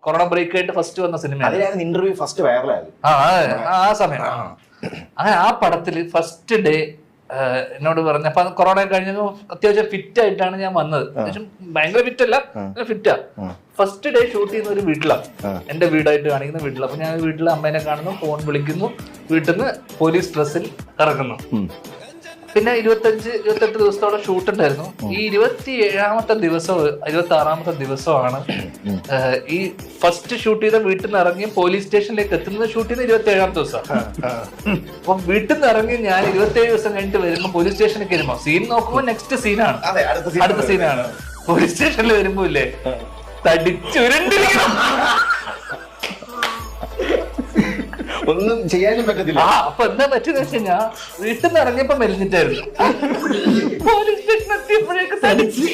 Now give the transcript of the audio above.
Corona break ആയിട്ട് first വന്ന സിനിമയാണ്. ഇന്റർവ്യൂ ഫസ്റ്റ് വൈറലായത് ആ സമയം. അങ്ങനെ ആ പടത്തില് ഫസ്റ്റ് ഡേ എന്നോട് പറഞ്ഞു. അപ്പൊ കൊറോണ കഴിഞ്ഞപ്പോൾ അത്യാവശ്യം ഫിറ്റ് ആയിട്ടാണ് ഞാൻ വന്നത്. അത്യാവശ്യം ഭയങ്കര ഫിറ്റ് അല്ല, ഫിറ്റാ. ഫസ്റ്റ് ഡേ ഷൂട്ട് ചെയ്യുന്ന ഒരു വീട്ടിലാണ്, എന്റെ വീടായിട്ട് കാണിക്കുന്ന വീട്ടിൽ. അപ്പൊ ഞാൻ വീട്ടിൽ അമ്മേനെ കാണുന്നു, ഫോൺ വിളിക്കുന്നു, വീട്ടിൽ നിന്ന് പോലീസ് ഡ്രസ്സിൽ ഇറങ്ങുന്നു. പിന്നെ 25-28 ദിവസത്തോളം ഷൂട്ട് ഉണ്ടായിരുന്നു. ഈ 27ാമത്തെ ദിവസം 26ാമത്തെ ദിവസമാണ് ഈ ഫസ്റ്റ് ഷൂട്ട് ചെയ്ത വീട്ടിൽ നിന്ന് ഇറങ്ങി പോലീസ് സ്റ്റേഷനിലേക്ക് എത്തുന്നത്. ഷൂട്ട് ചെയ്ത 27ാമത്തെ ദിവസം. അപ്പൊ വീട്ടിൽ നിന്ന് ഇറങ്ങി ഞാൻ 27 ദിവസം കഴിഞ്ഞിട്ട് വരുമ്പോ പോലീസ് സ്റ്റേഷനിലേക്ക് വരുമ്പോ സീൻ നോക്കുമ്പോ നെക്സ്റ്റ് സീനാണ്, അടുത്ത സീനാണ്. പോലീസ് സ്റ്റേഷനിൽ വരുമ്പോ ഇല്ലേ തടിച്ചുരുണ്ടിരിക്കണം, ഒന്നും ചെയ്യാനും പറ്റത്തില്ല. അപ്പൊ എന്താ പറ്റുന്ന വെച്ച് കഴിഞ്ഞാ വീട്ടിൽ നിന്ന് ഇറങ്ങിയപ്പോ മെലിഞ്ഞിട്ടായിരുന്നു, പോലീസ് സ്റ്റേഷൻ എത്തിയപ്പോഴേക്ക് തടിച്ച്